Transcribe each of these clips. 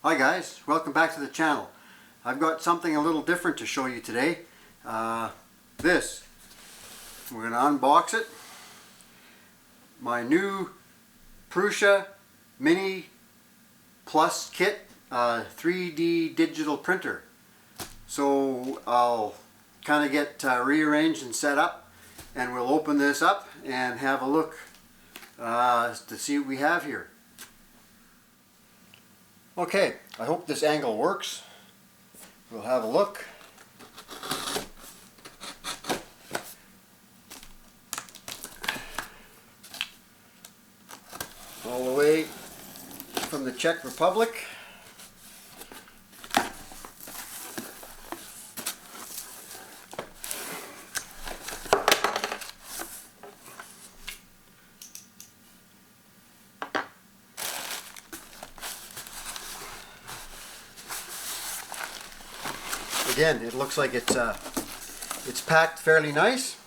Hi guys, welcome back to the channel. I've got something a little different to show you today. This, we're going to unbox it. My new Prusa Mini Plus kit 3D digital printer. So I'll kind of get rearranged and set up, and we'll open this up and have a look to see what we have here. Okay, I hope this angle works. We'll have a look. All the way from the Czech Republic. Again, it looks like it's packed fairly nice.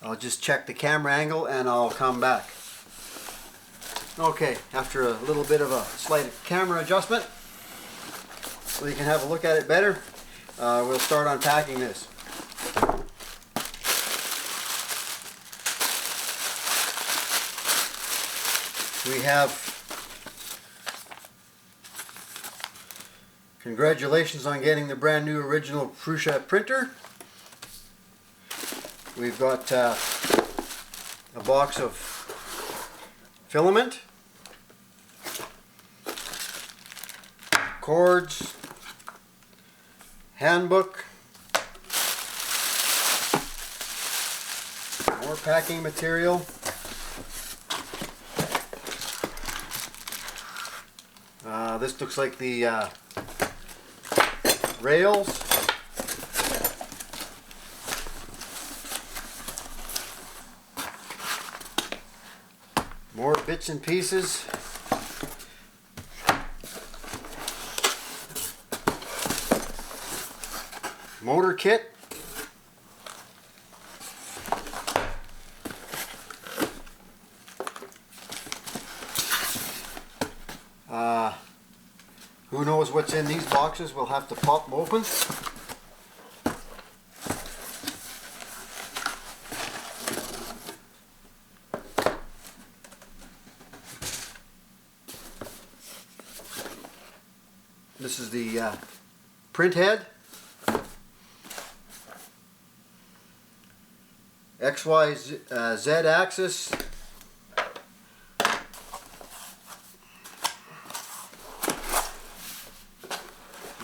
I'll just check the camera angle and I'll come back. Okay, after a little bit of a slight camera adjustment, so you can have a look at it better, we'll start unpacking this. We have congratulations on getting the brand new original Prusa printer. We've got a box of filament, cords, handbook, more packing material, this looks like the rails, more bits and pieces, motor kit, who knows what's in these boxes? We'll have to pop them open. This is the print head. Z axis.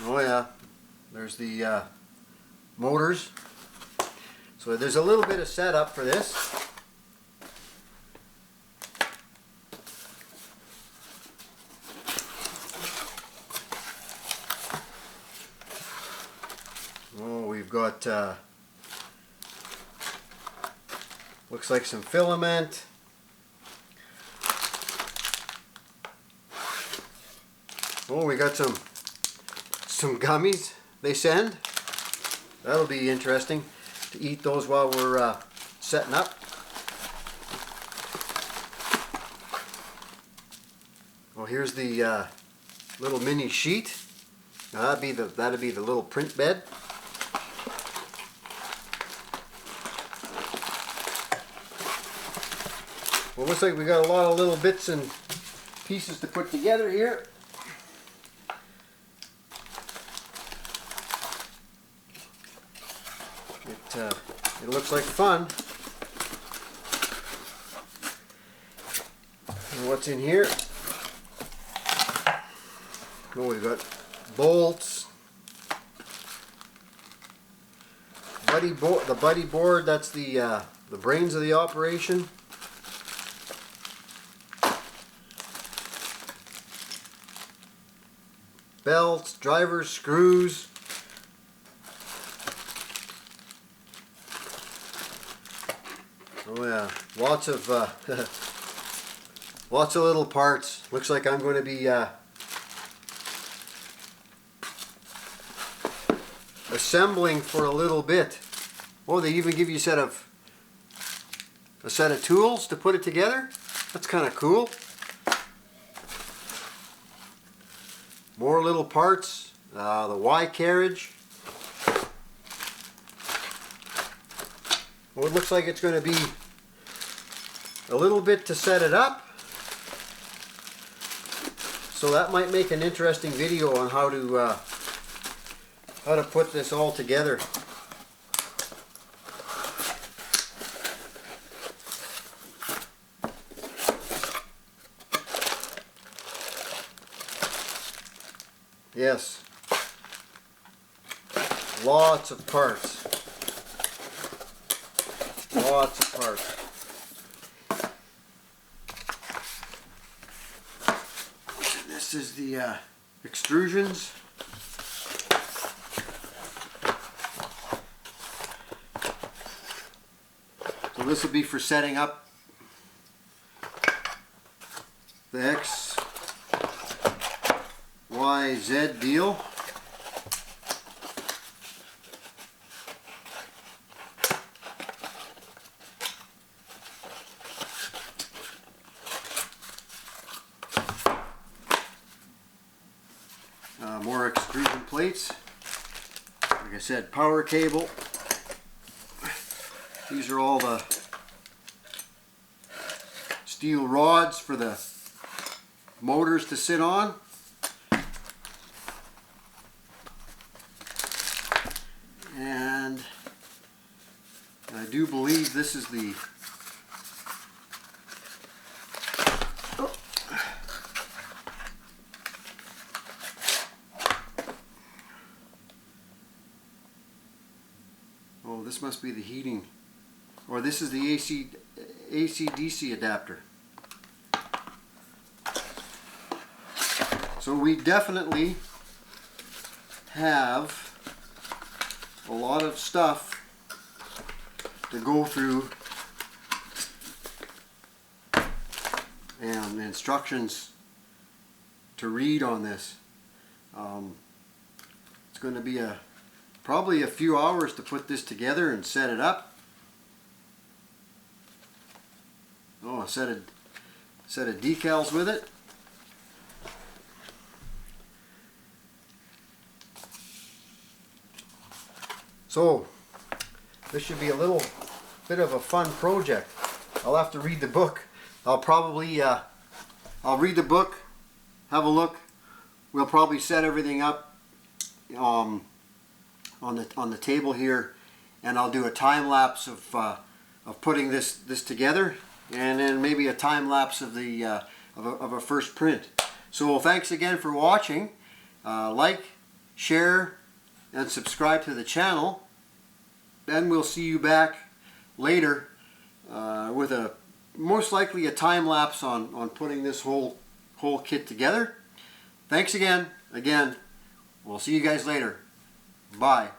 Oh yeah, there's the motors. So there's a little bit of setup for this. Oh, we've got looks like some filament. Oh, we got some gummies they send. That'll be interesting to eat those while we're setting up. Oh, here's the little mini sheet. Now that'd be the little print bed. Well, looks like we got a lot of little bits and pieces to put together here. It looks like fun. And what's in here? Oh, we've got bolts, the buddy board. That's the brains of the operation. Belts, drivers, screws. Oh yeah, lots of lots of little parts. Looks like I'm going to be assembling for a little bit. Oh, they even give you a set of tools to put it together. That's kind of cool. More little parts, the Y carriage. Well, it looks like it's going to be a little bit to set it up. So that might make an interesting video on how to put this all together. Yes, lots of parts. Lots of parts. This is the extrusions. So this will be for setting up the X, Y, Z deal. More extrusion plates. Like I said, power cable. These are all the steel rods for the motors to sit on. And I do believe this is the this must be the heating, or this is the AC/DC adapter. So we definitely have a lot of stuff to go through and instructions to read on this. It's going to be probably a few hours to put this together and set it up. Oh, a set of decals with it. So this should be a little bit of a fun project. I'll have to read the book. I'll probably I'll read the book, have a look. We'll probably set everything up on the table here, and I'll do a time lapse of putting this together, and then maybe a time lapse of the of a first print. So thanks again for watching. Like, share, and subscribe to the channel. Then we'll see you back later with most likely a time lapse on putting this whole kit together. Thanks again. We'll see you guys later. Bye.